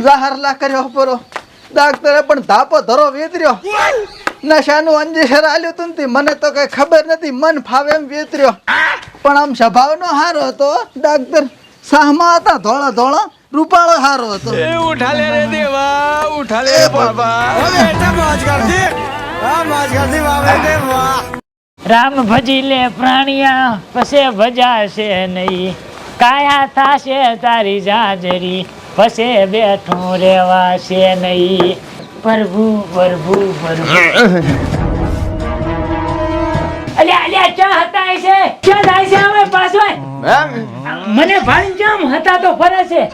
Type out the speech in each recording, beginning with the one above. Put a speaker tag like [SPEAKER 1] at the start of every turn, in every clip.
[SPEAKER 1] જાહરલા કર્યો પરો ડાક્ટરે પણ ધાપો ધરો વેતર્યો નશાનું અંજેસર આલ્યું તું ને મને તો કઈ ખબર નથી મન ફાવે એમ વેતર્યો પણ આમ સ્વભાવનો હારો હતો ડાક્ટર સાહમાં હતા ધોળા ધોળા રૂપાળો હારો હતો
[SPEAKER 2] એ ઉઠા લે રે દેવા ઉઠા લે બાબા બેટા મોજ કરતી હા મોજ કરતી બાબા દેવા
[SPEAKER 3] રામ ભજી લે પ્રાણિયા પસે ભજાશે નહીં કાયા થાશે તારી જાજરી પસે બેઠું રેવાશે નહીં પ્રભુ પ્રભુ પ્રભુ અલ્યા અલ્યા ચા હતા છે ક્યાં જાય છે હવે પાછો મને ભાઈ જામ હતા તો ફરે છે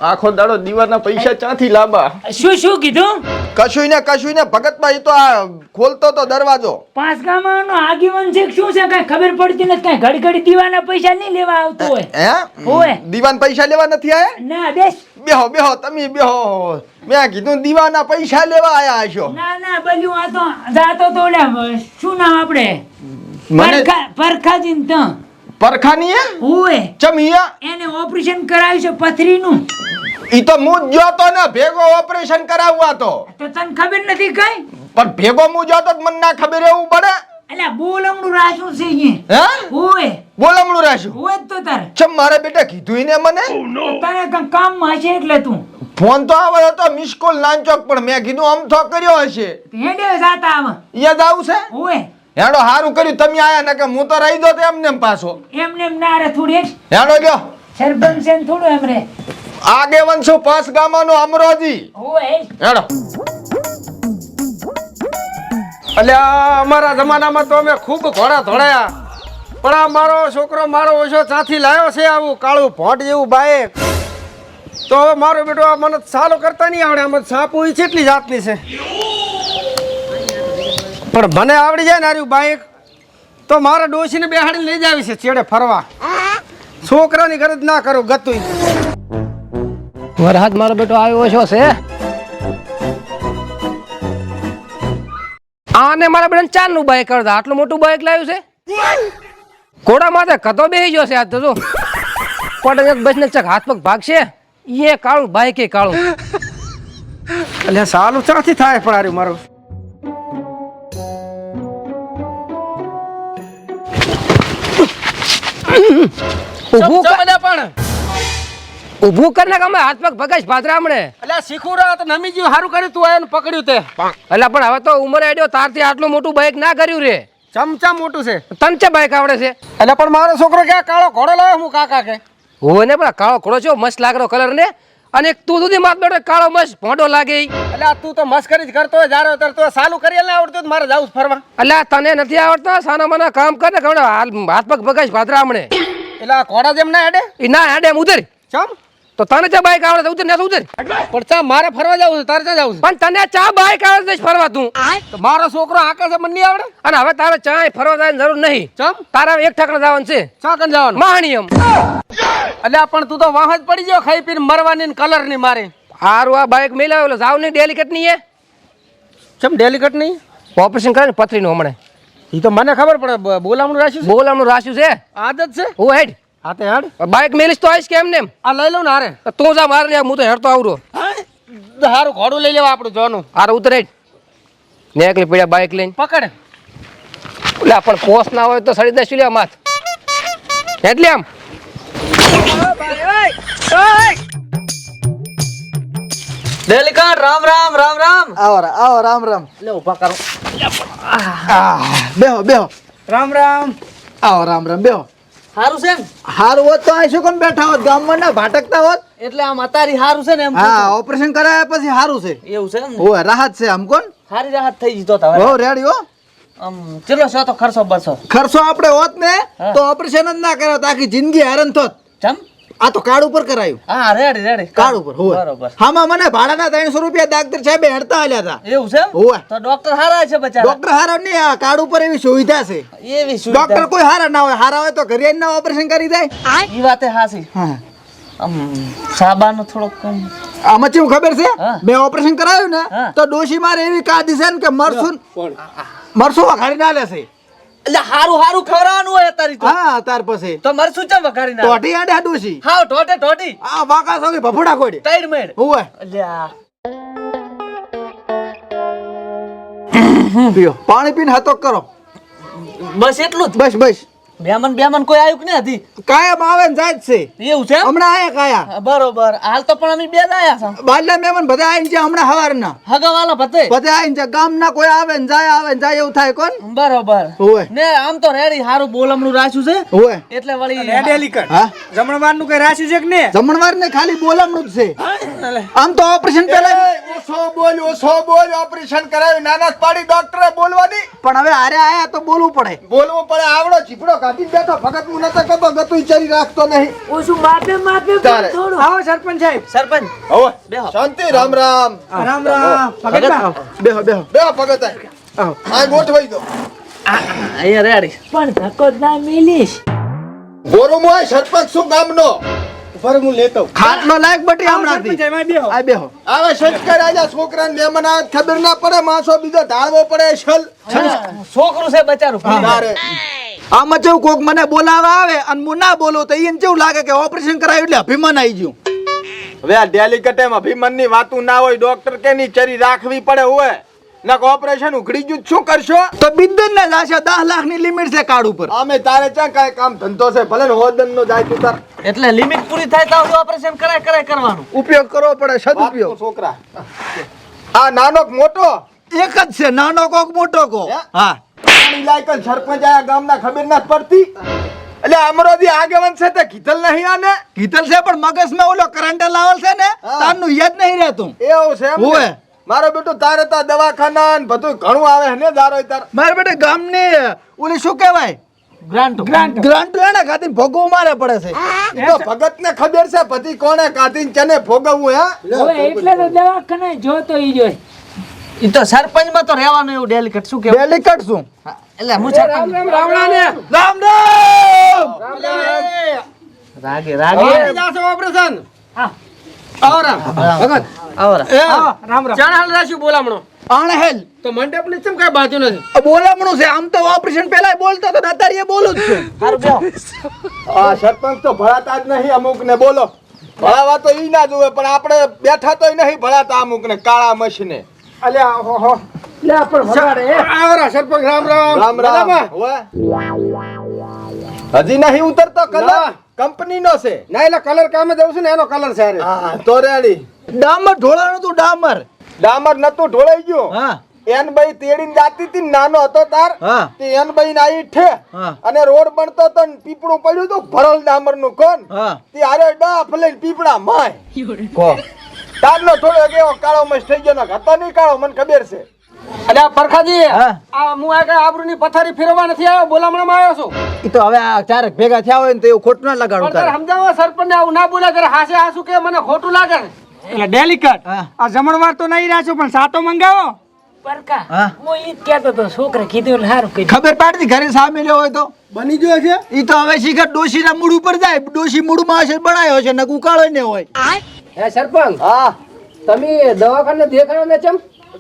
[SPEAKER 1] આખો દાડો દીવાના પૈસા ચાથી લાંબા
[SPEAKER 3] શું કીધું
[SPEAKER 1] કશુંય ને ભગતભાઈ તો આ ખોલતો તો દરવાજો
[SPEAKER 3] પાંચ ગામનો આગેવાન છે શું છે કઈ ખબર પડતી નથી કઈ ઘડી ઘડી દીવાના પૈસા નહીં લેવા આવતો હોય
[SPEAKER 1] હે
[SPEAKER 3] ઓય
[SPEAKER 1] દીવાન પૈસા લેવા નથી આયા
[SPEAKER 3] ના બેસ
[SPEAKER 1] બેહો તમે બેહો મેં કીધું દીવાના પૈસા લેવા આયા હશો
[SPEAKER 3] ના બલ્યું આ તો જાતો તો શું નામ આપણે પરખાજીન તો
[SPEAKER 1] પરખાની હે
[SPEAKER 3] ઓય
[SPEAKER 1] ચમિયા
[SPEAKER 3] એને ઓપરેશન કરાવ્યું છે પથરીનું
[SPEAKER 1] ઈ તો હું જ જોતો ને ભેગો ઓપરેશન કરાવવા તો
[SPEAKER 3] તને ખબર નથી કઈ
[SPEAKER 1] પણ ભેગો હું જોતો મને ના ખબર એવું પડે
[SPEAKER 3] અલ્યા બોલમણું રાખ્યું છે અહીંયા
[SPEAKER 1] હે
[SPEAKER 3] ઓય
[SPEAKER 1] બોલમણું રાખ્યું
[SPEAKER 3] ઓય તો તારે
[SPEAKER 1] ચમ મારે બેટા કીધું ને મને
[SPEAKER 3] તારે કઈ કામમાં હશે એટલે તું
[SPEAKER 1] ફોન તો આવે હતો મિસ કોલ નાનચોક પણ મેં કીધું આમ તો કર્યો હશે
[SPEAKER 3] હેડે જાતા આવા
[SPEAKER 1] યાદ આવશે
[SPEAKER 3] ઓય
[SPEAKER 1] હેડો હારું કર્યું તમે આયા ને કે હું તો રહી દો એમને એમ પાછો
[SPEAKER 3] એમને એમ ના રે થોડી
[SPEAKER 1] હેડો ગયો
[SPEAKER 3] સરપંચ છે થોડું એમ રે
[SPEAKER 1] આગેવન છું પાંચ ગામનો અમરોજી
[SPEAKER 3] ઓય
[SPEAKER 1] હેડો
[SPEAKER 2] અલ્યા અમારા જમાનામાં તો અમે ખૂબ ઘોડા ધોળાયા પણ આ મારો છોકરો મારો ઓછો ચાથી લાવ્યો છે આવું કાળું ભોંટ જેવું બાઈક તો હવે મારો બેટો આ મને સાલો કરતા નહીં આવડે આમાં સાપ હોય છે એટલી જાતની છે પણ મને આવડી જાય ને આર્યું બાઈક તો મારા ડોશીને બેહાડીને લઈ જાવી છે ચેડે ફરવા છોકરાની ગરજ ના કરું ગતું
[SPEAKER 4] વરહાદ મારો બેટો આવ્યો છો છે આને મારા બેટા ચાર નું બાઈક કરતા આટલું મોટું બાઈક લાવ્યું છે ઘોડા માથે કતો બેસી ગયો છે આજ તો જો પણ બસ ને ચક હાથ પગ ભાગશે એ કાળું બાઈક એ કાળું
[SPEAKER 2] એટલે સાલું ચાથી થાય પણ આર્યું મારું
[SPEAKER 4] ઉભું કરીને અમે હાથ પગ ભગાશ ભાદરામણે
[SPEAKER 2] એટલે શીખુરા તો નમી ગયું સારું કર્યું તું આને પકડ્યું તે
[SPEAKER 4] એટલે પણ હવે તો ઉંમર આડ્યો તારથી આટલું મોટું બાઈક ના કર્યું રે
[SPEAKER 2] ચમચા મોટું છે
[SPEAKER 4] તને છે બાઈક આવડે છે
[SPEAKER 2] એટલે પણ મારો છોકરો ક્યાં કાળો ઘોડો લાવ્યો હું કાકા કે
[SPEAKER 4] હોય ને પણ કાળો ઘોડો છો મસ્ત લાગરો કલર ને અને તું સુધી માથ બેઠો કાળો મસ્ત ભોંડો લાગે
[SPEAKER 2] એટલે તું તો મસ્કરી જ કરતો હોય જારો તો સાલું કરી ના આવડતું મારે જાવ ફરવા
[SPEAKER 4] એટલે તને નથી આવડતા સાના માના કામ કર ને ઘણા હાથ પગ ભગાશ ભાદરામણે
[SPEAKER 2] એટલે આ ઘોડા જેમ ના હેડે
[SPEAKER 4] એ ના હેડે એમ ઉતર
[SPEAKER 2] ચમ
[SPEAKER 4] તો તને ચા બાઈક આવડે ઉતર ને ઉતર
[SPEAKER 2] પણ ચા મારે ફરવા જવું છે તારે ચા જવું છે
[SPEAKER 4] પણ તને ચા બાઈક આવડે છે ફરવા તું
[SPEAKER 2] તો મારો છોકરો આકાશ મને નહીં આવડે
[SPEAKER 4] અને હવે તારે ચા ફરવા જવાની જરૂર નહીં
[SPEAKER 2] ચમ
[SPEAKER 4] તારા એક ઠાકડા જવાનું છે
[SPEAKER 2] ચા કન જવાનું
[SPEAKER 4] માણિયમ
[SPEAKER 2] એટલે પણ તું તો વાહ જ પડી ગયો ખાઈ પીને મરવાની ને કલર ની મારી
[SPEAKER 4] હારું આ બાઈક મેલાવેલો જાવ નહીં ડેલિકેટ નહીં
[SPEAKER 2] ચમ ડેલિકેટ નહીં
[SPEAKER 4] ઓપરેશન કરે ને પથરીનું હમણાં
[SPEAKER 2] એ તો મને ખબર પડે બોલામણું રાખ્યું છે
[SPEAKER 4] બોલામનું રાખ્યું છે
[SPEAKER 2] આદત છે
[SPEAKER 4] હું હેડ
[SPEAKER 2] હા તે હેડ
[SPEAKER 4] બાઈક મેલીશ તો આવીશ કે એમને
[SPEAKER 2] આ લઈ લઉં ને હારે
[SPEAKER 4] તો તું જા મારે હું તો હેડતો આવરો
[SPEAKER 2] હારું ઘોડું લઈ લેવા આપણું જોનું
[SPEAKER 4] હારે ઉતર હેડ ને એકલી પડ્યા બાઈક લઈને
[SPEAKER 2] પકડ
[SPEAKER 4] એટલે પણ પોસ ના હોય તો સડી દઈશું લે માથ એટલે આમ
[SPEAKER 5] ડેલિકા રામ રામ રામ રામ
[SPEAKER 1] આવો રામ રામ
[SPEAKER 5] લે ઉભા કરો
[SPEAKER 1] બેહો
[SPEAKER 2] રામ રામ
[SPEAKER 1] આવો રામ બેહો
[SPEAKER 5] હારું છે ને
[SPEAKER 1] હારું હોત તો અહીં શું કેમ બેઠા હોત ગામમાં ના ભાટકતા હોત
[SPEAKER 5] એટલે આમ અતારી હારું છે ને એમ
[SPEAKER 1] હા ઓપરેશન કરાયા પછી હારું છે
[SPEAKER 5] એવું છે ને
[SPEAKER 1] ઓય રાહત છે આમ કોણ
[SPEAKER 5] હારી રાહત થઈ જીતો તા
[SPEAKER 1] હો રેડી હો
[SPEAKER 5] આમ ચલો છો તો ખર્ચો બસો
[SPEAKER 1] ખર્ચો આપણે હોત ને તો ઓપરેશન જ ના કર્યો આખી જિંદગી હેરાન થોત
[SPEAKER 5] ચમ
[SPEAKER 1] આ તો કાર્ડ ઉપર કરાયું
[SPEAKER 5] હા રેડી
[SPEAKER 1] કાર્ડ ઉપર હોય
[SPEAKER 5] બરોબર
[SPEAKER 1] હામાં મને ભાડાના 300 રૂપિયા ડાક્ટર સાહેબ હેડતા આલ્યા હતા
[SPEAKER 5] એવું છે
[SPEAKER 1] હોય
[SPEAKER 5] તો ડોક્ટર હારા છે બચારા
[SPEAKER 1] ડોક્ટર હારા નહીં આ કાર્ડ ઉપર એવી સુવિધા છે
[SPEAKER 5] એવી સુવિધા
[SPEAKER 1] ડોક્ટર કોઈ હારા ના હોય હારા હોય તો ઘરે આવીને ઓપરેશન કરી દે
[SPEAKER 5] ઈ વાતે હાસી
[SPEAKER 1] હા
[SPEAKER 5] આમ સાબાનો થોડોક કમ
[SPEAKER 1] આમાં કેવું ખબર છે
[SPEAKER 5] હા.
[SPEAKER 1] મેં ઓપરેશન કરાયું ને
[SPEAKER 5] હા.
[SPEAKER 1] તો ડોશી મારે એવી કાદી છે ને કે મરસું વઘારી ના લેશે
[SPEAKER 5] એટલે હારું હારું ખવડાવવાનું હોય તારી તો
[SPEAKER 1] હા તાર પછી
[SPEAKER 5] તો મરસું ચમ વઘારી ના
[SPEAKER 1] ટોટી આડે ડોશી
[SPEAKER 5] હાવ ઢોટે ઢોટી
[SPEAKER 1] આ વાકા સોગી ભફડા કોડી
[SPEAKER 5] તૈડ મેડ
[SPEAKER 1] ઓય
[SPEAKER 5] અલ્યા
[SPEAKER 1] પીઓ પાણી પીને હાથો કરો
[SPEAKER 5] બસ એટલું જ
[SPEAKER 1] બસ બસ
[SPEAKER 5] બેમન કોઈ આવ્યું કે નહીં હતી
[SPEAKER 1] કાયમ આવે ને જાય જ છે
[SPEAKER 5] એવું છે એમ?
[SPEAKER 1] હમણાં આયા કાયા
[SPEAKER 5] હા, બરોબર હાલ તો પણ અમે બે જ આયા છે
[SPEAKER 1] બાદલા મહેમાન બધા આવીને છે હમણાં હવારના
[SPEAKER 5] હગાવાલા ભતે
[SPEAKER 1] બધા આવીને છે ગામના કોઈ આવે ને જાય એવું થાય કોણ
[SPEAKER 5] બરોબર
[SPEAKER 1] ઓય
[SPEAKER 5] ને આમ તો રેડી હારું બોલમણું રાખ્યું છે
[SPEAKER 1] ઓય
[SPEAKER 5] એટલે વળી
[SPEAKER 2] ડેલિકટ
[SPEAKER 1] હા
[SPEAKER 2] જમણવારનું કઈ રાખ્યું છે કે ને
[SPEAKER 1] જમણવાર ને ખાલી બોલામણું જ છે આમ તો ઓપરેશન પહેલા
[SPEAKER 2] ઓછો બોલ ઓપરેશન કરાવી નાના પાડી ડોક્ટરે બોલવાની
[SPEAKER 1] પણ હવે આરે આયા તો બોલવું પડે
[SPEAKER 2] બોલવું પડે આવડો ચીપડો કાઢી બેઠો ફગત હું નતો કતો ગતું ચરી રાખતો નહીં
[SPEAKER 3] ઓછું માપે માપે
[SPEAKER 2] તારે.
[SPEAKER 3] થોડું
[SPEAKER 2] આવો સરપંચ સાહેબ
[SPEAKER 5] સરપંચ
[SPEAKER 2] હવે
[SPEAKER 5] બેહો.
[SPEAKER 2] શાંતિ રામ રામ
[SPEAKER 1] રામ રામ
[SPEAKER 5] ભગત
[SPEAKER 1] બેહો બેહો
[SPEAKER 2] બે ભગત
[SPEAKER 1] આવો.
[SPEAKER 2] આ ગોઠવાઈ દો
[SPEAKER 5] અહીંયા રેડી
[SPEAKER 3] પણ ધક્કો જ ના મિલીશ
[SPEAKER 2] ગોરુ મોય સરપંચ શું ગામનો ઉપર હું લેતો
[SPEAKER 1] ખાટલો લાયક બટી હમણાંથી આ બેહો
[SPEAKER 2] આવે સંસ્કાર આજા છોકરાને મહેમાન આવે ખબર ના પડે માણસો બીજો ઢાળવો પડે છલ
[SPEAKER 5] છોકરું છે બચારું
[SPEAKER 2] તારે
[SPEAKER 1] આમાં જેવું કોક મને બોલાવા આવે અને હું ના બોલું તો એને કેવું લાગે કે ઓપરેશન કરાવ્યું એટલે અભિમાન આવી ગયું
[SPEAKER 2] હવે આ ડેલિકેટ એમ અભિમાનની વાતું ના હોય ડોક્ટર કે ની ચરી રાખવી પડે હોય નક ઓપરેશન ઉઘડી ગયું શું કરશો
[SPEAKER 1] તો બિંદન ના જાશે 10 લાખ ની લિમિટ છે કાર્ડ ઉપર
[SPEAKER 2] આમે તારે ચા કાંઈ કામ ધંધો છે ભલે ને હોદન નો જાય તું તાર
[SPEAKER 5] એટલે લિમિટ પૂરી થાય તો ઓપરેશન કરાય કરવાનું
[SPEAKER 1] ઉપયોગ કરવો પડે સદુપયોગ
[SPEAKER 2] છોકરા આ નાનો કે મોટો
[SPEAKER 1] એક જ છે નાનો કોક મોટો કો
[SPEAKER 2] હે?
[SPEAKER 1] હા
[SPEAKER 2] પાણી લાયકલ સરપંચ આયા ગામના ખબર ના પડતી એટલે અમરોદી આગેવાન છે તે કીધલ નહીં આને
[SPEAKER 1] કીધલ છે પણ મગજમાં ઓલો કરંટ લાવલ છે ને
[SPEAKER 2] હા.
[SPEAKER 1] તારનું યાદ નહીં રહેતું
[SPEAKER 2] એવું છે એમ ને?
[SPEAKER 1] ઓય.
[SPEAKER 2] મારો બેટો તારે તો દવાખાના ને બધું ઘણું આવે ને દારો તાર
[SPEAKER 1] મારે બેટા ગામની ઓલી શું કહેવાય
[SPEAKER 5] ગ્રાન્ટ
[SPEAKER 1] ગ્રાન્ટ એને ખાતી ભોગવું મારે પડે છે
[SPEAKER 2] ઈ તો ભગત ને ખબર છે પછી કોણે કાઢીને ચને ભોગવવું હે
[SPEAKER 3] હવે એટલે તો દવાખાને જોતો ઈ જોઈ
[SPEAKER 5] ઈ તો સરપંચ માં તો રહેવાનું એવું ડેલિકેટ શું કેવું
[SPEAKER 1] ડેલિકેટ શું
[SPEAKER 5] એટલે હું સરપંચ
[SPEAKER 1] રામ રામ
[SPEAKER 5] રાગે
[SPEAKER 2] ઓપરેશન
[SPEAKER 3] હા
[SPEAKER 2] ભગત
[SPEAKER 5] આવરા
[SPEAKER 2] ચાણ હાલ રાખ્યું બોલામણો
[SPEAKER 1] આણહેલ
[SPEAKER 2] તો મંડપ ને ચમ કાંઈ બાજુ નથી
[SPEAKER 1] બોલામણું છે આમ તો ઓપરેશન પહેલા બોલતો તો અત્યારે એ બોલું જ છું
[SPEAKER 5] હારું બેહો
[SPEAKER 2] આ સરપંચ તો ભળાતા જ નહીં અમુક ને બોલો ભણાવા તો ઈ ના જોવે પણ આપણે બેઠા તો નહીં ભણાતા અમુક ને કાળા મશીને અલ્યા હો
[SPEAKER 3] લે પણ વગાડે
[SPEAKER 2] આવરા સરપંચ રામ રામ રામ હજી નહીં ઉતરતો કલર કંપની નો છે ના એટલે કલર કામે જવું છે ને એનો કલર છે હા તો રેડી
[SPEAKER 1] ડામર ઢોળાનું તું ડામર
[SPEAKER 2] ડામર નતું ઢોળાઈ ગયું
[SPEAKER 1] હા
[SPEAKER 2] એન ભાઈ તેડીને જાતી હતી ને નાનો હતો તાર
[SPEAKER 1] હા
[SPEAKER 2] તે એન ભાઈ ના ઈ ઠે
[SPEAKER 1] હા.
[SPEAKER 2] અને રોડ બનતો તો ને પીપળું પડ્યું તો ભરલ ડામર નું કોણ
[SPEAKER 1] હા
[SPEAKER 2] તે આરે ડાફ લઈને પીપળા માય
[SPEAKER 1] કો
[SPEAKER 2] તારનો થોડો કેવો કાળો મસ થઈ ગયો ને હતો નહીં કાળો મને ખબર છે અલ્યા પરખાજી
[SPEAKER 1] હા.
[SPEAKER 2] આ હું આ કઈ આબરૂની પથારી ફેરવા નથી આવ્યો બોલામણામાં આવ્યો છું
[SPEAKER 1] ઈ તો હવે આ ચારેક ભેગા થયા હોય ને તો એવું ખોટું ના લગાડું તારે
[SPEAKER 2] સમજાવો સરપંચ આવું ના બોલે કરે હાસે હાસુ કે મને ખોટું લાગે
[SPEAKER 6] એટલે ડેલિકેટ
[SPEAKER 1] હા.
[SPEAKER 6] આ જમણવાર તો નહીં રાખ્યો પણ સાતો મંગાવો
[SPEAKER 3] પરકા
[SPEAKER 1] હા.
[SPEAKER 3] હું ઈ જ કહેતો તો છોકરા કીધું એટલે સારું કર્યું
[SPEAKER 1] ખબર પાડતી ઘરે સામે લ્યો હોય તો
[SPEAKER 2] બની ગયો છે
[SPEAKER 1] ઈ તો હવે શીખર ડોશીના મૂડ ઉપર જાય ડોશી મૂડમાં હશે બનાવ્યો છે ને ઉકાળો ને હોય
[SPEAKER 4] હે સરપંચ
[SPEAKER 2] હા
[SPEAKER 4] તમે દવાખાને દેખાડો ને ચમ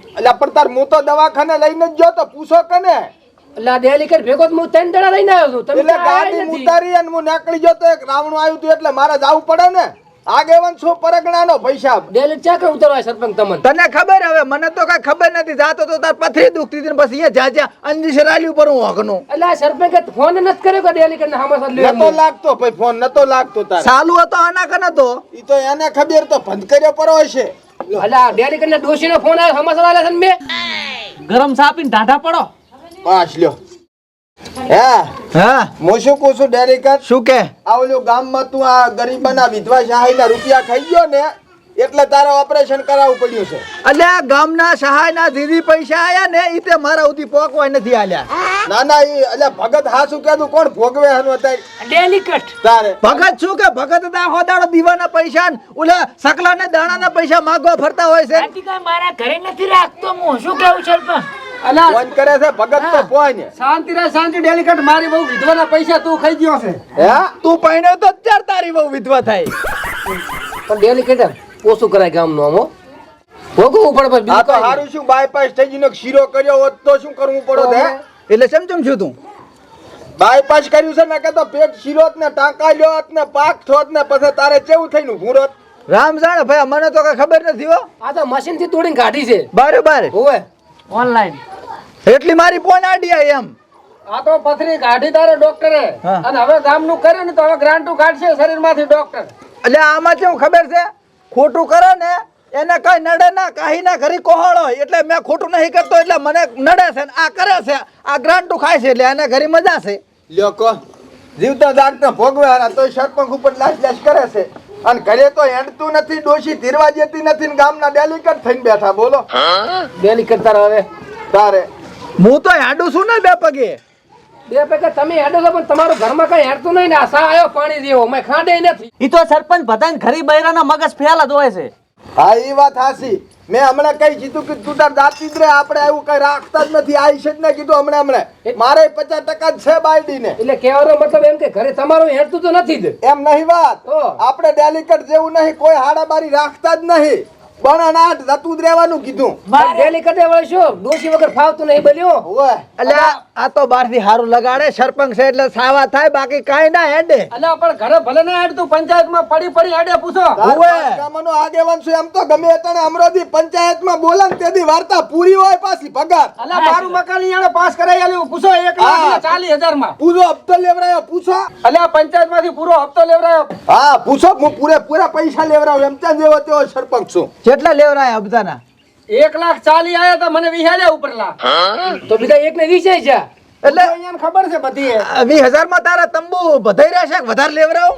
[SPEAKER 2] એટલે પણ તાર હું તો દવાખાને લઈને જ ગયો તો પૂછો કને
[SPEAKER 4] એટલે આ ડેલિકેટ ભેગો તો હું 3 દડા લઈને આવ્યો છું તમે
[SPEAKER 2] એટલે
[SPEAKER 4] તો આયા
[SPEAKER 2] ગાડી
[SPEAKER 4] નથી.
[SPEAKER 2] ઉતારી અને હું નીકળી ગયો તો એક રાવણું આવ્યું હતું એટલે મારે જવું પડે ને આગેવાન શું પરગણાનો પૈસા
[SPEAKER 4] ડેલિકેટ ચા કે ઉતરવાય સરપંચ તમને
[SPEAKER 1] તને ખબર હવે મને તો કઈ ખબર નથી જાતો તો તાર પથરી દુખતી હતી ને પછી અહીંયા જાજ્યા અંજી રાલી ઉપર હું હકનું
[SPEAKER 4] એટલે આ સરપંચ કે ફોન નથી કર્યો કે ડેલિકેટ ને હમાસા લ્યો
[SPEAKER 2] નતો લાગતો ભાઈ ફોન નતો લાગતો તારે
[SPEAKER 1] ચાલુ હતો આના કને તો
[SPEAKER 2] ઈ તો એને ખબર તો બંધ કર્યો પડો હશે
[SPEAKER 4] એટલે આ ડેલિકેટ ને ડોશી નો ફોન આવ્યો હમાસા આલે છે ને બે
[SPEAKER 5] ગરમ સાપીને ઢાઢા પડો
[SPEAKER 2] પાસ લ્યો હે
[SPEAKER 1] હા
[SPEAKER 2] હું શું કહું છું ડેરિકટ
[SPEAKER 1] શું કે
[SPEAKER 2] આ ઓલું ગામમાં તું આ ગરીબાના વિધવા સહાયના રૂપિયા ખાઈ ગયો ને એટલે તારે ઓપરેશન કરાવવું પડ્યું છે
[SPEAKER 1] એટલે આ ગામના સહાયના દીદી પૈસા આયા ને ઈ તે મારા સુધી પોકવાય નથી આલ્યા
[SPEAKER 2] ના ના ઈ એટલે ભગત હાસુ કહેતું કોણ ભોગવે હનું અત્યારે
[SPEAKER 3] ડેલિકેટ
[SPEAKER 2] તારે
[SPEAKER 1] ભગત શું કે ભગત દાખો દાડો દીવાના પૈસા ને ઓલા સકલા ને દાણાના પૈસા માંગવા ફરતા હોય છે
[SPEAKER 3] આથી કાંઈ મારા ઘરે નથી રાખતો હું શું કેવું સરપંચ
[SPEAKER 2] ફોન કરે છે ભગત તો ફોન
[SPEAKER 6] શાંતિ રે શાંતિ ડેલિકેટ મારી બહુ વિધવાના પૈસા તું ખાઈ ગયો છે
[SPEAKER 2] હે
[SPEAKER 1] તું પહેણ્યો તો ચાર તારી બહુ વિધવા થાય
[SPEAKER 4] પણ ડેલિકેટ ઓછું કરાય ગામનું આમ હો. ભોગવવું પડે બસ
[SPEAKER 2] આ
[SPEAKER 4] બીજું
[SPEAKER 2] તો
[SPEAKER 1] तो
[SPEAKER 4] કાંઈ નહીં.
[SPEAKER 2] હારું શું બાયપાસ થઈ ગયો શીરો કર્યો હોત તો શું કરવું પડો હે
[SPEAKER 1] એટલે સમજમ છું તું
[SPEAKER 2] બાયપાસ કર્યું છે ને કે તો પેટ શીરોત ને ટાંકા લ્યોત ને પાક થોત ને પછી તારે કેવું થઈને ભૂરોત.
[SPEAKER 1] રામ જાણે ભાઈ મને તો કઈ ખબર નથી હો.
[SPEAKER 6] આ તો મશીન થી તોડીને કાઢી છે.
[SPEAKER 1] બરોબર
[SPEAKER 6] ઓવે
[SPEAKER 3] ઓનલાઈન
[SPEAKER 1] એટલી મારી પોન આડી આઈ એમ.
[SPEAKER 6] આ તો પથરી કાઢી તારે ડોક્ટરે
[SPEAKER 1] હા.
[SPEAKER 6] અને હવે ગામનું કરે ને તો હવે ગ્રાન્ટુ કાઢશે શરીરમાંથી ડોક્ટર.
[SPEAKER 1] એટલે આમાં કેવું ખબર છે ખોટું કરે ને એને કઈ નડે ના કાહી ના ઘરી કોહળો એટલે મેં ખોટું નહીં કરતો એટલે મને નડે છે ને આ કરે છે આ ગ્રાન્ટુ ખાય છે એટલે એને ઘરી મજા છે.
[SPEAKER 2] લ્યો કો જીવતા જાગતા ભોગવે હારા તો સરપંચ ઉપર લાશ કરે છે અને ઘરે તો હેડતું નથી ડોશી ધીરવા જતી નથી ને ગામના ડેલિકેટ થઈને બેઠા બોલો.
[SPEAKER 6] બેલી કરતા રહો હવે.
[SPEAKER 2] તારે
[SPEAKER 1] હું તો હેડું છું ને બે પગે.
[SPEAKER 6] બે પૈકા તમે હેડો છો પણ તમારું ઘરમાં કઈ હેડતું નહીં ને આ સા આયો પાણી જેવો મેં ખાંડે નથી.
[SPEAKER 5] ઈ તો સરપંચ બધાને ઘરી બૈરાના મગજ ફેલા જ હોય છે.
[SPEAKER 2] હા એ વાત હાસી. મેં હમણાં કઈ કીધું કે તું તાર જાતી જ રે આપણે એવું કઈ રાખતા જ નથી આઈશ જ ને કીધું હમણાં મારે 50% જ છે બાયડી ને.
[SPEAKER 6] એટલે કહેવાનો મતલબ એમ કે ઘરે તમારું હેડતું તો નથી જ.
[SPEAKER 2] એમ નહીં વાત
[SPEAKER 6] તો?
[SPEAKER 2] આપણે ડેલિકેટ જેવું નહીં કોઈ હાડાબારી રાખતા જ નહીં બણાનાટ જતું જ રહેવાનું કીધું.
[SPEAKER 6] ડેલી કટે વળે શું ડોશી વગર ફાવતું નહીં બન્યો.
[SPEAKER 2] ઓય
[SPEAKER 1] એટલે આ તો બહાર થી સારું લગાડે સરપંચ છે એટલે સાવા થાય બાકી કાઈ ના હેડે.
[SPEAKER 6] અલ્યા પણ ઘરે ભલે ના હેડતું પંચાયતમાં પડી પડી હેડે પૂછો.
[SPEAKER 1] ઓય.
[SPEAKER 2] ગામનો આગેવાન છું એમ તો ગમે તેણે અમરોદી પંચાયતમાં બોલે ને તેદી વાર્તા પૂરી હોય પાછી પગાર.
[SPEAKER 6] અલ્યા મારું મકાન ઈયાને પાસ કરાઈ આલ્યું પૂછો 1,40,000 માં.
[SPEAKER 2] પૂરો હપ્તો લેવરાયો પૂછો.
[SPEAKER 6] અલ્યા પંચાયતમાંથી પૂરો હપ્તો લેવરાયો.
[SPEAKER 2] હા પૂછો હું પૂરેપૂરા પૈસા લેવરાવ એમ ત્યાં જેવો તેવો સરપંચ છું.
[SPEAKER 1] કેટલા લેવરાયા હપ્તાના?
[SPEAKER 6] 1,40,000 આયા તો મને વિહાડ્યા ઉપરલા. તો બીજા 1,20,000 છે.
[SPEAKER 1] એટલે
[SPEAKER 6] અહીંયા ખબર છે બધી.
[SPEAKER 1] 20,000 માં તારા તંબુ બધાઈ રહેશે કે વધારે લેવરાવ?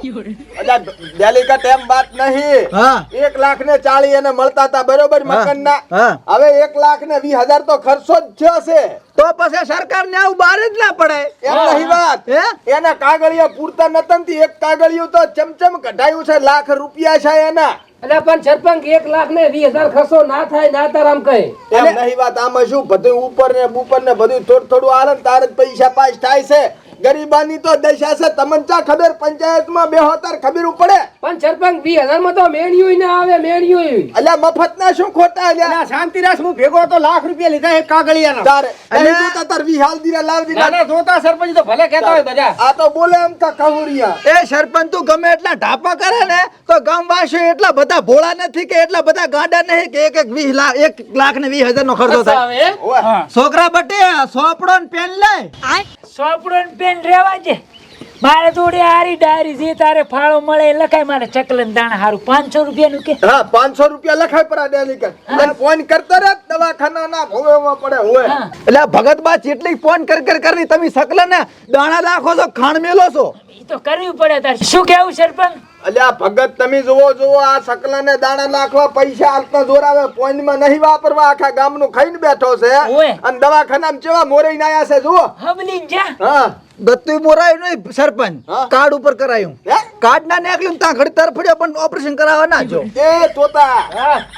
[SPEAKER 2] ડેલિકેટ એમ વાત નહીં.
[SPEAKER 1] હા
[SPEAKER 2] 1,40,000 એને મળતા હતા બરોબર મકાનના.
[SPEAKER 1] હા.
[SPEAKER 2] હવે 1,20,000 તો ખર્ચો જ થયો છે.
[SPEAKER 1] તો પછી સરકાર ને આવું બહાર જ ના પડે.
[SPEAKER 2] એમ નહીં વાત.
[SPEAKER 1] હે?
[SPEAKER 2] એના કાગળિયા પૂરતા નતા એક કાગળિયું તો ચમચમ કઢાયું છે લાખ રૂપિયા છે એના.
[SPEAKER 6] અલ્યા પણ સરપંચ 1,20,000 ખર્ચો ના થાય ના તાર આમ કહે.
[SPEAKER 2] એમ નહીં વાત. આમાં શું બધું ઉપર ને બુપર ને બધું થોડું થોડું આલે ને તારે જ પૈસા પાસ થાય છે. ગરીબાની તો દશા છે તમને ચા ખબર પંચાયતમાં બેહો તાર ખબર પડે.
[SPEAKER 6] પણ સરપંચ 20,000 માં તો મેણિયું ના આવે મેણિયું.
[SPEAKER 2] અલ્યા મફત ના શું ખોટા અલ્યા.
[SPEAKER 6] શાંતિ રાખ હું ભેગો તો લાખ રૂપિયા લીધા એક કાગળિયાના.
[SPEAKER 2] તારે અલ્યા જોતા તાર 20,000 દીરા લાવજી.
[SPEAKER 6] નાના જોતા સરપંચ તો ભલે કહેતા હોય બધા.
[SPEAKER 2] આ તો બોલે એમ તા કહુરિયા.
[SPEAKER 1] એ સરપંચ તું ગમે એટલા ઢાપા કરે ને તો ગામવાસીઓ એટલા બધા ભોળા નથી કે એટલા બધા ગાંડા નહીં કે એક 1,20,000 નો ખર્ચો થાય.
[SPEAKER 2] ઓય.
[SPEAKER 1] છોકરા બટે સોપડો ને પેન લે.
[SPEAKER 3] સોપડો ને પેન રેવા છે મારે જોડે આરી ડાયરી જે તારે ફાળો મળે એ લખાય મારે ચકલન દાણા હારું 500 રૂપિયાનું કે
[SPEAKER 2] હા 500 રૂપિયા લખાય પર ડેલિકેટ. અને ફોન કરતા રે દવાખાનાના ભોગવવા પડે હોય.
[SPEAKER 1] એટલે ભગત બા જેટલી ફોન કરી તમે સકલે ને દાણા નાખો છો ખાણ મેલો છો.
[SPEAKER 3] ઈ તો કરવી પડે તાર શું કેવું સરપંચ?
[SPEAKER 2] અલ્યા ભગત તમે જોવો આ સકલાને દાણા નાખવા પૈસા આલતા જોર આવે પોઈન્ટમાં નહીં વાપરવા આખા ગામનું ખાઈને બેઠો છે.
[SPEAKER 3] ઓય.
[SPEAKER 2] અને દવાખાનામાં કેવા મોરાઈને આયા છે જુઓ.
[SPEAKER 3] હબલી જા
[SPEAKER 2] હા
[SPEAKER 1] ગત્તુ મોરાયું નહીં સરપંચ
[SPEAKER 2] હા?
[SPEAKER 1] કાર્ડ ઉપર કરાયું.
[SPEAKER 2] હે?
[SPEAKER 1] કાર્ડ ના નીકળ્યું ત્યાં ઘડી તરફડ્યો પણ ઓપરેશન કરાવવા ના જો.
[SPEAKER 2] એ તોતા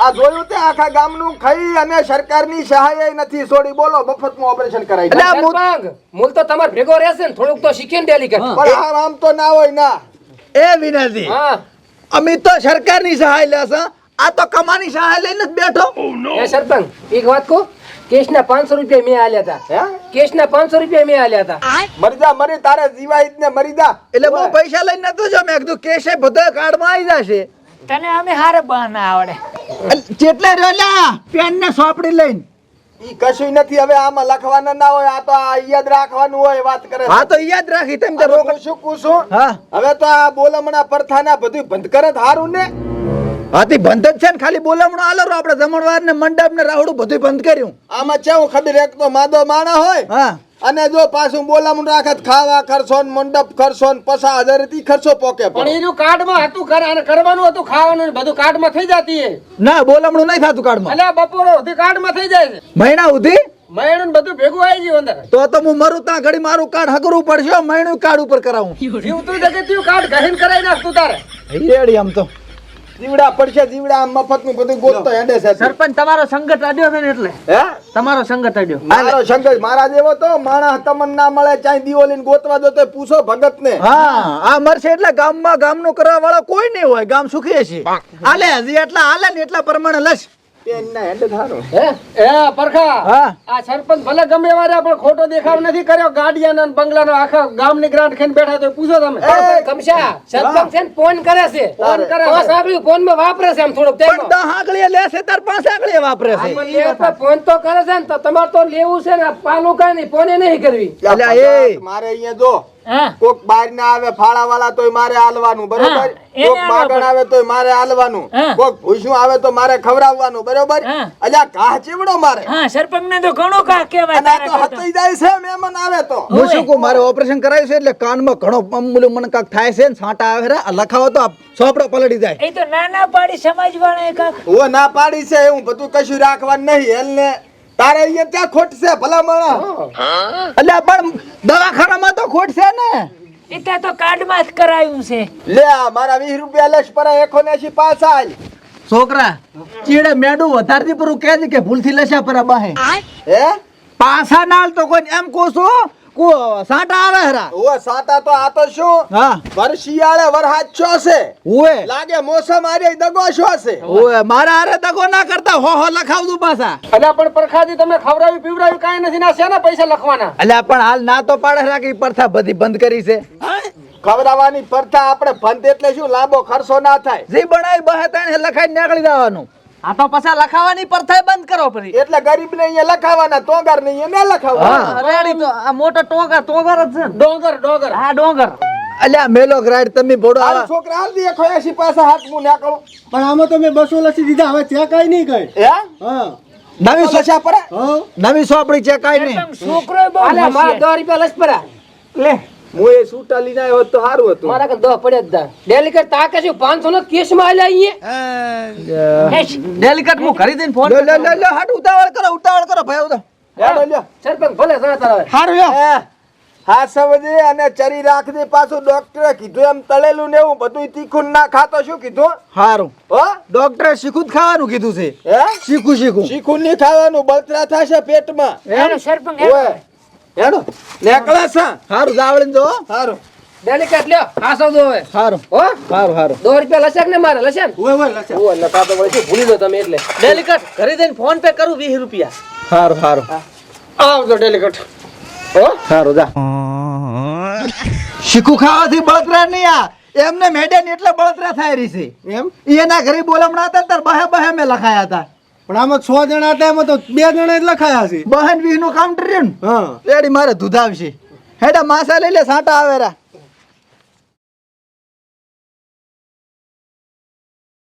[SPEAKER 2] આ જોયું તે આખા ગામનું ખાઈ અને સરકારની સહાય નથી છોડી બોલો મફતમાં ઓપરેશન કરાવી.
[SPEAKER 1] અલ્યા,
[SPEAKER 6] સરપંચ મૂળ તો તમાર ભેગો રહેશે ને થોડુંક તો શીખીને ડેલિકેટ.
[SPEAKER 2] પણ આમ તો ના હોય ના.
[SPEAKER 1] એ વિનરજી
[SPEAKER 6] હા
[SPEAKER 1] અમે તો સરકારની સહાય લેશે આ તો કમાની સહાય લઈને જ બેઠો.
[SPEAKER 6] એ સરપંચ એક વાત કહું કેશના 500 રૂપિયા મેં આલ્યા હતા.
[SPEAKER 2] હે
[SPEAKER 6] કેશના 500 રૂપિયા મેં આલ્યા હતા.
[SPEAKER 2] મરી જા મરી તારે જીવાય ને મરી જા.
[SPEAKER 1] એટલે બહુ પૈસા લઈને નતો જો મેં કીધું કેશે બધો કાર્ડમાં આવી જશે.
[SPEAKER 3] તને અમે હારે બહાના આવડે
[SPEAKER 1] જેટલે રેલા પેન ને સોપડી લઈને
[SPEAKER 2] ઈ કશું નથી હવે આમાં લખવાના ના હોય. આ તો આ યાદ રાખવાનું હોય વાત કરે.
[SPEAKER 1] હા તો યાદ રાખી તેમ તો રોક.
[SPEAKER 2] શું કુશું
[SPEAKER 1] હા
[SPEAKER 2] હવે તો આ બોલમણા પરથાના બધું બંધ કરે હારું ને.
[SPEAKER 1] હાથી બંધ જ છે ને ખાલી બોલામણો આલો આપણે જમણવાર ને મંડપ ને રાવડું બધું બંધ કર્યું.
[SPEAKER 2] આમાં કેવું ખબર એક તો માદો માણા હોય
[SPEAKER 1] હા
[SPEAKER 2] અને જો પાછું બોલામણું રાખત ખાવા ખર્ચો ને મંડપ ખર્ચો ને 50,000 થી ખર્ચો પોકે
[SPEAKER 6] પણ એનું કાર્ડમાં હતું કરવાનું હતું ખાવાનું ને બધું કાર્ડમાં થઈ જતી.
[SPEAKER 1] ના બોલામણું નહીં થતું કાર્ડમાં.
[SPEAKER 6] અલ્યા બપોરો સુધી કાર્ડમાં થઈ જાય છે.
[SPEAKER 1] મહિના સુધી
[SPEAKER 6] મહિનું ને બધું ભેગું આવી ગયું અંદર.
[SPEAKER 1] તો હું મરું ત્યાં ઘડી મારું કાર્ડ હકરવું પડશે મહિનું કાર્ડ ઉપર કરાવું.
[SPEAKER 6] જીવતું જગત્યું કાર્ડ ઘસીને કરાવી નાખતું તારે.
[SPEAKER 1] રેડી આમ તો
[SPEAKER 2] જીવડા પડશે જીવડા આમ મફત નું બધું ગોતતો હેડે છે.
[SPEAKER 5] સરપંચ તમારો સંગત આડ્યો છે ને એટલે
[SPEAKER 2] હે
[SPEAKER 5] તમારો સંગત આડ્યો.
[SPEAKER 2] મારો શંકર મારા જેવો તો માણસ તમને ના મળે ચાઈ દીવો લઈને ગોતવા દો તો પૂછો ભગત ને.
[SPEAKER 1] હા આ મરશે એટલે ગામમાં ગામનું કરવા વાળો કોઈ નહીં હોય ગામ સુખી છે. હાલે હજી એટલા હાલે ને એટલા પ્રમાણે લશ
[SPEAKER 6] હે એ પરખા
[SPEAKER 1] હા
[SPEAKER 6] આ સરપંચ ભલે ગમે વારે પણ ખોટો દેખાવ નથી કર્યો ગાડિયાનો અને બંગલાનો આખા ગામની ગ્રાન્ટ ખાઈને બેઠા તો પૂછો તમે કમશા સરપંચ છે ને ફોન કરે છે ફોન કરે છે સાગળી ફોન માં વાપરે છે આમ થોડોક
[SPEAKER 1] પણ 10 આંગળીએ લેશે તાર 5 આંગળીએ વાપરે છે
[SPEAKER 6] ફોન તો કરે છે ને તો તમારે તો લેવું છે ને પાલું કઈ નહીં ફોને નહીં કરવી
[SPEAKER 1] અલ્યા એ
[SPEAKER 2] મારે અહીંયા જો
[SPEAKER 3] હા
[SPEAKER 2] કોક બહાર ના આવે ફાળા વાળા તોય મારે હાલવાનું બરોબર
[SPEAKER 3] હા, એને
[SPEAKER 2] કોક
[SPEAKER 3] હાલવા
[SPEAKER 2] માગણ આવે તોય મારે હાલવાનું
[SPEAKER 3] હા.
[SPEAKER 2] કોક ભૂસ્યું આવે તો મારે ખવડાવવાનું બરોબર
[SPEAKER 3] હા.
[SPEAKER 2] અલ્યા ઘા ચીવડો મારે
[SPEAKER 3] હા સરપંચ ને તો ઘણું કા કહેવાય
[SPEAKER 2] અને આ તો
[SPEAKER 3] તારા કરતા.
[SPEAKER 2] હતાઈ જાય છે મહેમાન આવે તો
[SPEAKER 1] હું શું કહું મારે ઓપરેશન કરાયું છે એટલે કાનમાં ઘણો અમૂલ્ય મને કાંક થાય છે ને છાંટા આવે રે આ લખાવો તો આ સોપડો પલળી જાય
[SPEAKER 3] એ તો નાના પાડી સમાજવાળા કાક
[SPEAKER 2] હું ના પાડી છે હું બધું કશું રાખવાનું નહીં એલને તારે અહીંયા ત્યાં ખોટ છે ભલા માણા
[SPEAKER 1] અલ્યા પણ દવાખાનામાં તો ખોટ છે ને
[SPEAKER 3] એ તો કાર્ડમાં જ કરાયું છે
[SPEAKER 2] લે આ મારા 20 રૂપિયા લક્ષ પર 180 પાછા આલ
[SPEAKER 1] છોકરા ચીડે મેડું વધારતી પૂરું કહે છે કે ભૂલથી લસા પર બાહે
[SPEAKER 2] હે
[SPEAKER 1] પાછા નાલ તો કોઈ એમ કહું છું કો સાટા આવે હરા
[SPEAKER 2] ઓ સાતા તો આ તો શું
[SPEAKER 1] હા
[SPEAKER 2] વર્ષિયાળે વરહાદ છો છે
[SPEAKER 1] ઓએ
[SPEAKER 2] લાગે મોસમ આરે દગો છો છે
[SPEAKER 1] ઓએ મારા હારે દગો ના કરતા હો લખાવતું પાછા
[SPEAKER 6] અલ્યા પણ પરખાજી તમે ખવડાવી પીવડાવી કાંઈ નથી ના શેના પૈસા લખવાના
[SPEAKER 1] અલ્યા પણ હાલ ના તો પાડે રાખી પ્રથા બધી બંધ કરી છે
[SPEAKER 2] ખવડાવવાની પરથા આપણે ભંત એટલે શું લાંબો ખર્ચો ના થાય
[SPEAKER 1] જે બનાવી બહે તાણે લખાઈ નીકળી જવાનું
[SPEAKER 5] આ તો પછી લખાવાની પરથાય બંધ કરો પડી
[SPEAKER 2] એટલે ગરીબ ને અહીંયા લખાવાના તોગાર ને અહીંયા ના લખાવાના
[SPEAKER 5] રેડી તો આ મોટો ટોગર ટોગર જ છે ને.
[SPEAKER 6] ડોંગર ડોંગર
[SPEAKER 5] હા ડોંગર
[SPEAKER 1] અલ્યા મેલો ગ્રાઈડ તમે બોડો
[SPEAKER 2] હાલ
[SPEAKER 1] આવા
[SPEAKER 2] છોકરા હાલ દે 180 પાછા હાથ મું નાખો
[SPEAKER 7] પણ આમાં તો મેં 200 લસી દીધા હવે ત્યાં કઈ નહીં કઈ
[SPEAKER 2] હે
[SPEAKER 7] હા
[SPEAKER 1] નવી
[SPEAKER 2] લસા પર
[SPEAKER 7] હા
[SPEAKER 1] નવી સોપડી છે કાઈ નહીં
[SPEAKER 3] છોકરો બહુ
[SPEAKER 6] અલ્યા મારા
[SPEAKER 3] હોશિયાર.
[SPEAKER 6] 10 રૂપિયા લસપરા
[SPEAKER 2] લે હું એ સૂટા લઈને આવ્યો તો સારું હતું
[SPEAKER 6] મારા કે 10 પડ્યા જ દા ડેલિકેટ તાકે શું 500 નો કેસ માં આલ્યા અહીંયા
[SPEAKER 3] હેશ.
[SPEAKER 5] ડેલિકેટ હું ઘરી દઈને ફોન
[SPEAKER 1] લો લો લો લો હાટ ઉતાવળ કરો ભાઈ ઉતાવળ
[SPEAKER 2] હેડો લ્યો
[SPEAKER 6] સરપંચ ભલે જતા રહે
[SPEAKER 1] હારું લ્યો
[SPEAKER 2] હે હા સમજે અને ચરી રાખ દે પાછું ડોક્ટરે કીધું એમ તળેલું ને એવું બધું તીખું ના ખાતો શું કીધું
[SPEAKER 1] હારું
[SPEAKER 2] હો
[SPEAKER 1] ડોક્ટરે શીખું જ ખાવાનું કીધું છે
[SPEAKER 2] હે
[SPEAKER 1] શીખું
[SPEAKER 2] શીખું નહીં ખાવાનું બળતરા થશે પેટમાં
[SPEAKER 3] હાલો, સરપંચ
[SPEAKER 2] ઓય હેડો નેકળે છે
[SPEAKER 1] હારું જાવળીને જો
[SPEAKER 2] સારું
[SPEAKER 6] ડેલિકેટ લ્યો ખાસો દો હવે
[SPEAKER 1] હારું
[SPEAKER 6] હો
[SPEAKER 1] હારું
[SPEAKER 6] 2 રૂપિયા લસક ને મારે લસન
[SPEAKER 7] ઓય ઓય લસા
[SPEAKER 6] ઓ લખા તો વળી શું ભૂલી દો તમે એટલે
[SPEAKER 5] ડેલિકેટ ઘરી દઈને ફોન પે કરું 20 રૂપિયા
[SPEAKER 1] હારું
[SPEAKER 6] આવજો ડેલિકેટ હો
[SPEAKER 1] હારું જા શીખું ખાવાથી બળતરા નહીં આ એમને મેડન એટલે બળતરા થાય રહી છે
[SPEAKER 7] એમ
[SPEAKER 1] એના ઘરે બોલમણા હતા તાર બહે બહે મેં લખાયા હતા
[SPEAKER 7] પણ આમાં 6 જણા હતા એમાં તો 2 જણા જ લખાયા છે
[SPEAKER 1] બહન વીહ નું કાઉન્ટર રહ્યું ને
[SPEAKER 7] હા
[SPEAKER 1] રેડી મારે દૂધ આવશે હેડા માસા લઈ લે સાટા આવે રા